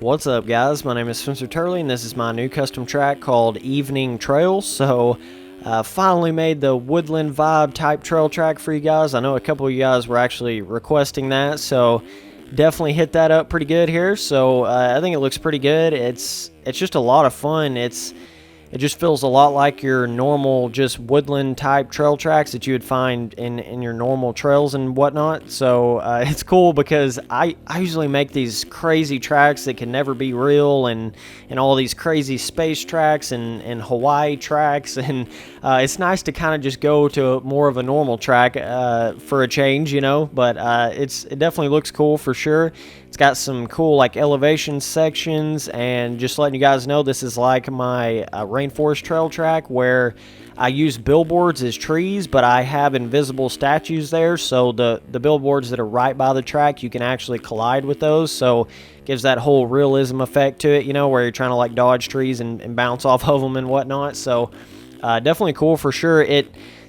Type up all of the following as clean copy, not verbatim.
What's up, guys? My name is Spencer Turley, and this is my new custom track called Evening Trail. So, finally made the woodland vibe type trail track for you guys. I know a couple of you guys were actually requesting that, so definitely hit that up pretty good here. So, I think it looks pretty good. It's just a lot of fun. It just feels a lot like your normal just woodland type trail tracks that you would find in your normal trails and whatnot. So it's cool because I usually make these crazy tracks that can never be real, and all these crazy space tracks and Hawaii tracks, and it's nice to kind of just go to more of a normal track for a change, but it definitely looks cool for sure. It's got some cool like elevation sections, and just letting you guys know, this is like my rainforest trail track where I use billboards as trees, but I have invisible statues there, so the billboards that are right by the track, you can actually collide with those, so it gives that whole realism effect to it, where you're trying to like dodge trees and bounce off of them and whatnot. So definitely cool for sure.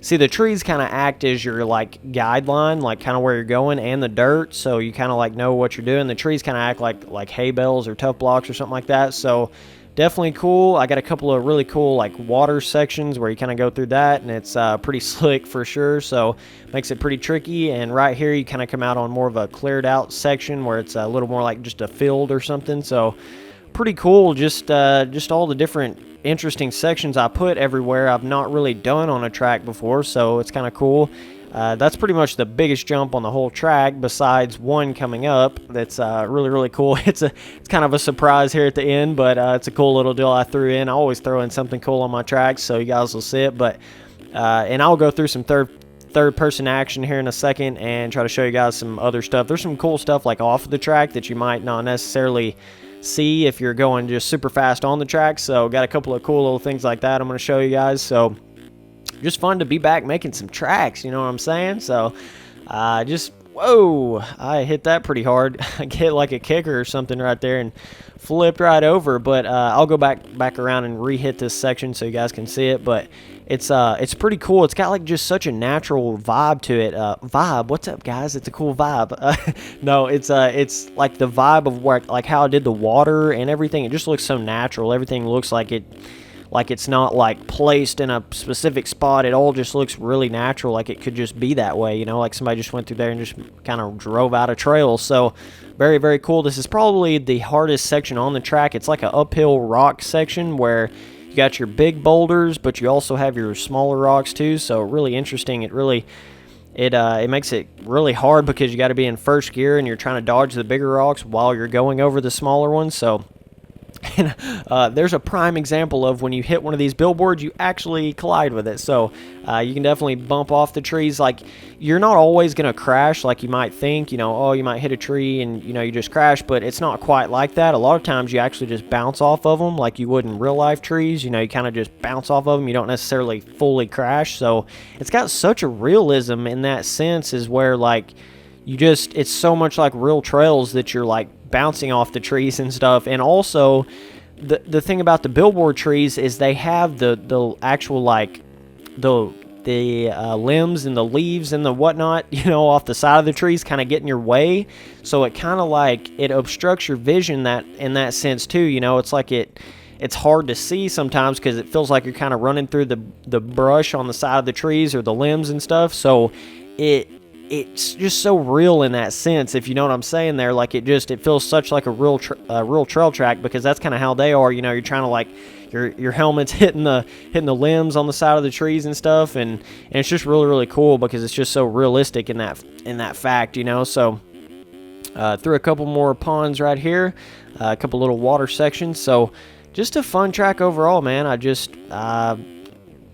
See, the trees kind of act as your like guideline, like kind of where you're going, and the dirt, so you kind of like know what you're doing. The trees kind of act like hay bales or tough blocks or something like that. So definitely cool. I got a couple of really cool like water sections where you kind of go through that, and it's pretty slick for sure, so makes it pretty tricky. And right here you kind of come out on more of a cleared out section where it's a little more like just a field or something. So pretty cool. Just all the different interesting sections I put everywhere I've not really done on a track before, so it's kind of cool. That's pretty much the biggest jump on the whole track, besides one coming up that's really cool. It's kind of a surprise here at the end, but it's a cool little deal I threw in. I always throw in something cool on my tracks, so you guys will see it. But and I'll go through some third person action here in a second and try to show you guys some other stuff. There's some cool stuff like off the track that you might not necessarily see if you're going just super fast on the track. So got a couple of cool little things like that I'm going to show you guys. So just fun to be back making some tracks, you know what I'm saying? So whoa, I hit that pretty hard. I get like a kicker or something right there and flipped right over. But I'll go back around and re-hit this section so you guys can see it. But it's pretty cool. It's got like just such a natural vibe to it. Vibe, what's up, guys? It's a cool vibe. No, it's like the vibe of where, like how I did the water and everything. It just looks so natural. Everything looks like it's not like placed in a specific spot. It all just looks really natural, like it could just be that way, like somebody just went through there and just kind of drove out a trail. So very cool. This is probably the hardest section on the track. It's like an uphill rock section where you got your big boulders, but you also have your smaller rocks too. So really interesting. It makes it really hard because you got to be in first gear and you're trying to dodge the bigger rocks while you're going over the smaller ones. So there's a prime example of when you hit one of these billboards, you actually collide with it. So you can definitely bump off the trees. Like, you're not always going to crash like you might think, oh, you might hit a tree and, you just crash, but it's not quite like that. A lot of times you actually just bounce off of them like you would in real life trees. You kind of just bounce off of them. You don't necessarily fully crash. So it's got such a realism in that sense, is where like it's so much like real trails that you're like bouncing off the trees and stuff. And also the thing about the billboard trees is they have the actual like the limbs and the leaves and the whatnot, off the side of the trees kind of get in your way. So it kind of like it obstructs your vision that in that sense too. It's like it's hard to see sometimes because it feels like you're kind of running through the brush on the side of the trees or the limbs and stuff. So it's just so real in that sense, if you know what I'm saying there. Like it feels such like a real trail track, because that's kind of how they are. You're trying to like your helmet's hitting the limbs on the side of the trees and stuff, and it's just really cool because it's just so realistic in that fact. So through a couple more ponds right here, a couple little water sections. So just a fun track overall, man. I just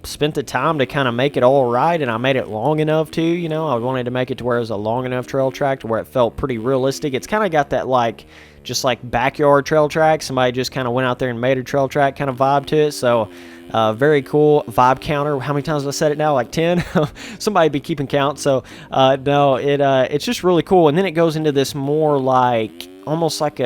spent the time to kind of make it all right, and I made it long enough too. I wanted to make it to where it was a long enough trail track to where it felt pretty realistic. It's kind of got that like just like backyard trail track. Somebody just kind of went out there and made a trail track kind of vibe to it. So very cool. Vibe counter, how many times have I said it now? Like 10. Somebody be keeping count. So no, it's just really cool. And then it goes into this more like almost like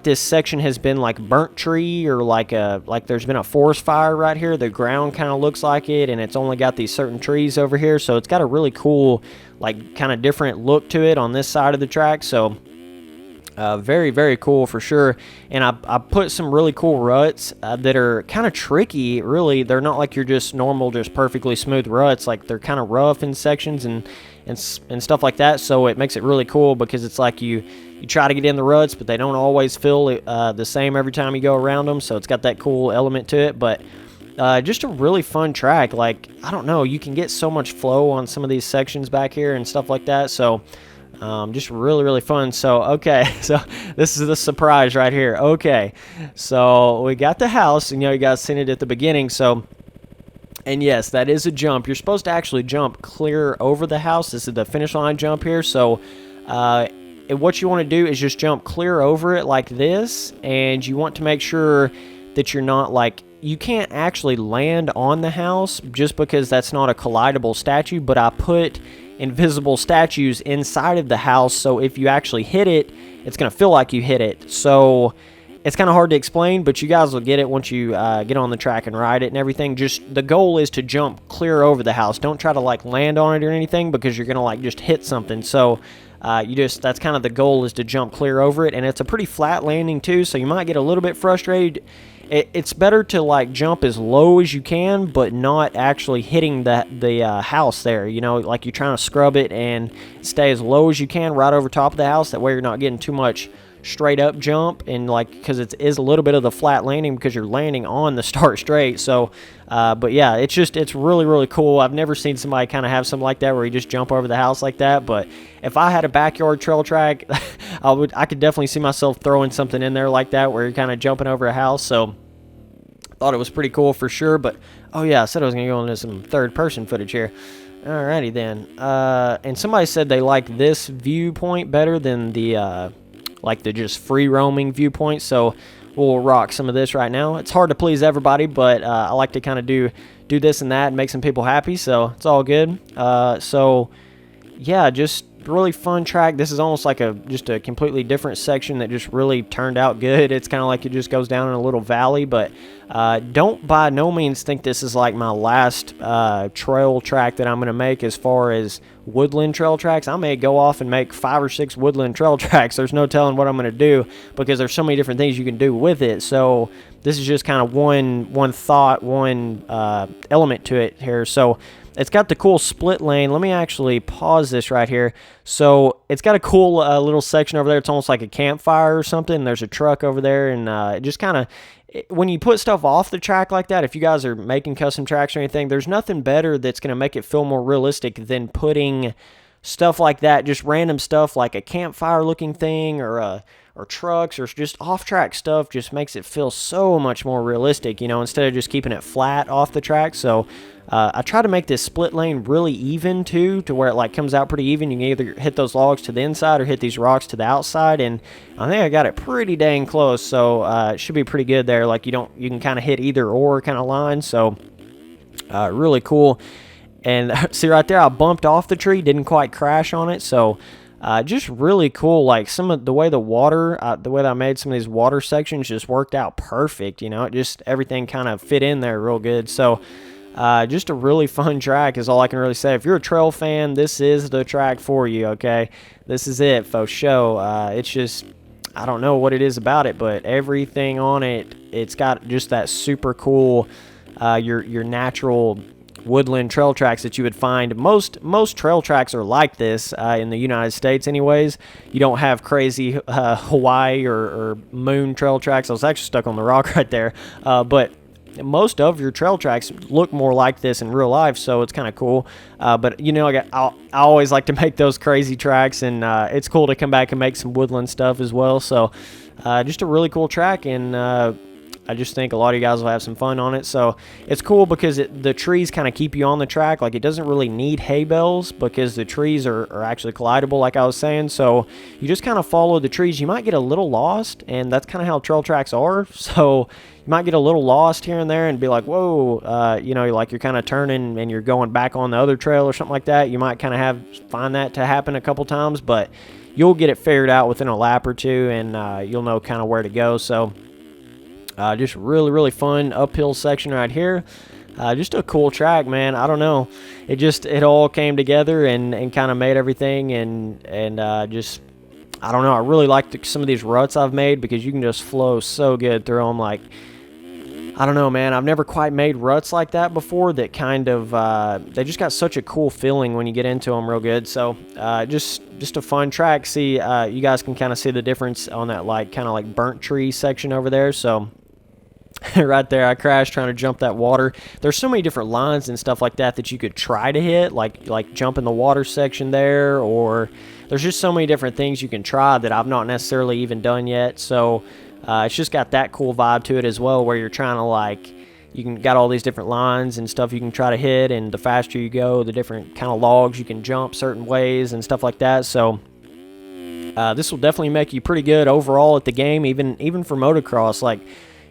this section has been like burnt tree, or like there's been a forest fire right here. The ground kind of looks like it, and it's only got these certain trees over here. So it's got a really cool like kind of different look to it on this side of the track. So Very, very cool for sure. And I put some really cool ruts that are kind of tricky, really. They're not like your just normal, just perfectly smooth ruts. Like, they're kind of rough in sections and stuff like that. So it makes it really cool because it's like you try to get in the ruts, but they don't always feel the same every time you go around them. So it's got that cool element to it. But just a really fun track. Like, I don't know, you can get so much flow on some of these sections back here and stuff like that. So just really, really fun. So, okay, so this is the surprise right here. Okay, so we got the house, and you guys seen it at the beginning. So, and yes, that is a jump. You're supposed to actually jump clear over the house. This is the finish line jump here. So, and what you want to do is just jump clear over it like this, and you want to make sure that you're not like, you can't actually land on the house just because that's not a collidable statue, but I put invisible statues inside of the house, so if you actually hit it, it's going to feel like you hit it. So it's kind of hard to explain, but you guys will get it once you get on the track and ride it and everything. Just the goal is to jump clear over the house. Don't try to like land on it or anything, because you're going to like just hit something. So that's kind of the goal, is to jump clear over it. And it's a pretty flat landing too, so you might get a little bit frustrated. It's better to like jump as low as you can, but not actually hitting the house there. Like you're trying to scrub it and stay as low as you can right over top of the house. That way you're not getting too much straight up jump, and like, because it is a little bit of the flat landing because you're landing on the start straight. So but yeah, it's really, really cool. I've never seen somebody kind of have something like that where you just jump over the house like that. But if I had a backyard trail track, I could definitely see myself throwing something in there like that where you're kind of jumping over a house. So thought it was pretty cool for sure. But oh yeah, I said I was gonna go into some third person footage here. Alrighty then. And somebody said they like this viewpoint better than the like the just free roaming viewpoint, so we'll rock some of this right now. It's hard to please everybody, but I like to kind of do this and that and make some people happy, so it's all good. So yeah, just really fun track. This is almost like just a completely different section that just really turned out good. It's kind of like it just goes down in a little valley, but don't by no means think this is like my last trail track that I'm going to make as far as woodland trail tracks. I may go off and make 5 or 6 woodland trail tracks. There's no telling what I'm going to do, because there's so many different things you can do with it. So this is just kind of one thought, one element to it here. So it's got the cool split lane. Let me actually pause this right here. So it's got a cool little section over there. It's almost like a campfire or something. There's a truck over there, and it just kind of, when you put stuff off the track like that, if you guys are making custom tracks or anything, there's nothing better that's going to make it feel more realistic than putting stuff like that, just random stuff like a campfire looking thing or trucks or just off-track stuff. Just makes it feel so much more realistic, instead of just keeping it flat off the track. So I try to make this split lane really even too, to where it like comes out pretty even. You can either hit those logs to the inside or hit these rocks to the outside, and I think I got it pretty dang close. So it should be pretty good there. Like you can kind of hit either or kind of line. So really cool. And see right there, I bumped off the tree, didn't quite crash on it. So just really cool. Like some of the way the water, the way that I made some of these water sections just worked out perfect. It just, everything kind of fit in there real good. So just a really fun track is all I can really say. If you're a trail fan, this is the track for you, okay? This is it, for show. It's just, I don't know what it is about it, but everything on it, it's got just that super cool, your natural woodland trail tracks that you would find. Most trail tracks are like this in the United States anyways. You don't have crazy Hawaii or moon trail tracks. I was actually stuck on the rock right there, but most of your trail tracks look more like this in real life, so it's kind of cool. But I always like to make those crazy tracks, and it's cool to come back and make some woodland stuff as well. So just a really cool track, and I just think a lot of you guys will have some fun on it. So it's cool because the trees kind of keep you on the track. Like, it doesn't really need hay bales because the trees are actually collidable, like I was saying. So you just kind of follow the trees. You might get a little lost, and that's kind of how trail tracks are. So you might get a little lost here and there and be like, whoa, like you're kind of turning and you're going back on the other trail or something like that. You might kind of find that to happen a couple times, but you'll get it figured out within a lap or two, and you'll know kind of where to go. So just really, really fun uphill section right here. Just a cool track, man. I don't know. It all came together and kind of made everything, and just I don't know, I really like some of these ruts I've made because you can just flow so good through them. Like, I don't know, man. I've never quite made ruts like that before that kind of, they just got such a cool feeling when you get into them real good. So, just a fun track. See, you guys can kind of see the difference on that, like, kind of like burnt tree section over there. So, right there, I crashed trying to jump that water. There's so many different lines and stuff like that that you could try to hit, like jump in the water section there, or there's just so many different things you can try that I've not necessarily even done yet. So it's just got that cool vibe to it as well, where you're trying to, like, you can got all these different lines and stuff you can try to hit, and the faster you go, the different kind of logs you can jump certain ways and stuff like that. So this will definitely make you pretty good overall at the game, even for motocross. Like,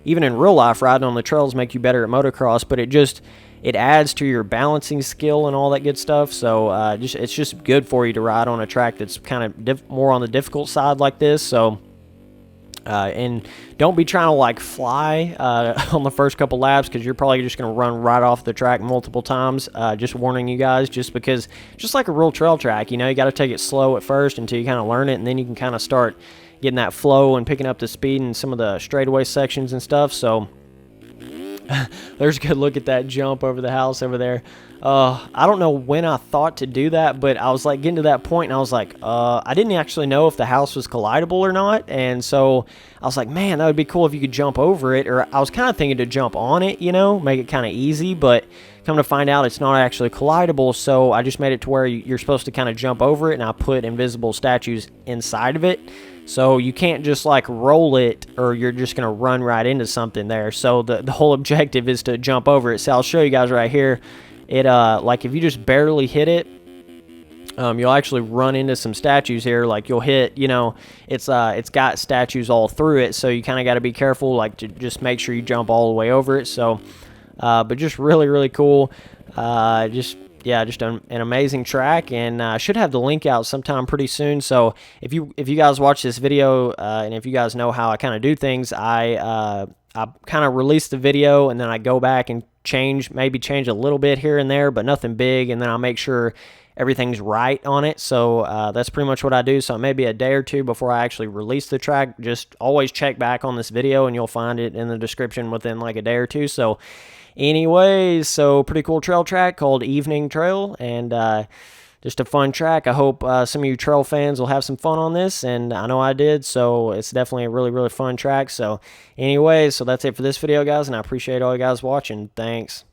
even in real life, riding on the trails make you better at motocross, but it adds to your balancing skill and all that good stuff. So it's just good for you to ride on a track that's kind of more on the difficult side like this. So and don't be trying to, like, fly on the first couple laps, because you're probably just going to run right off the track multiple times. Just warning you guys, just because, just like a real trail track, you know, you got to take it slow at first until you kind of learn it, and then you can kind of start getting that flow and picking up the speed in some of the straightaway sections and stuff. So there's a good look at that jump over the house over there. I don't know when I thought to do that, but I was like getting to that point, and I was like, I didn't actually know if the house was collidable or not, and so I was like, man, that would be cool if you could jump over it. Or I was kind of thinking to jump on it, you know, make it kind of easy, but come to find out it's not actually collidable. So I just made it to where you're supposed to kind of jump over it, and I put invisible statues inside of it. So you can't just, like, roll it, or you're just going to run right into something there. So the whole objective is to jump over it. So I'll show you guys right here. It like, if you just barely hit it, you'll actually run into some statues here. Like, you'll hit, you know, it's got statues all through it. So you kind of got to be careful, like, to just make sure you jump all the way over it. So, but just really, really cool. Just an amazing track, and I should have the link out sometime pretty soon. So if you guys watch this video, and if you guys know how I kind of do things, I kind of release the video, and then I go back and maybe change a little bit here and there, but nothing big, and then I'll make sure everything's right on it. So that's pretty much what I do. So maybe a day or two before I actually release the track, just always check back on this video, and you'll find it in the description within like a day or two. So anyways, so pretty cool trail track called Evening Trail, and just a fun track. I hope some of you trail fans will have some fun on this, and I know I did, so it's definitely a really, really fun track. So anyways, so that's it for this video, guys, and I appreciate all you guys watching. Thanks.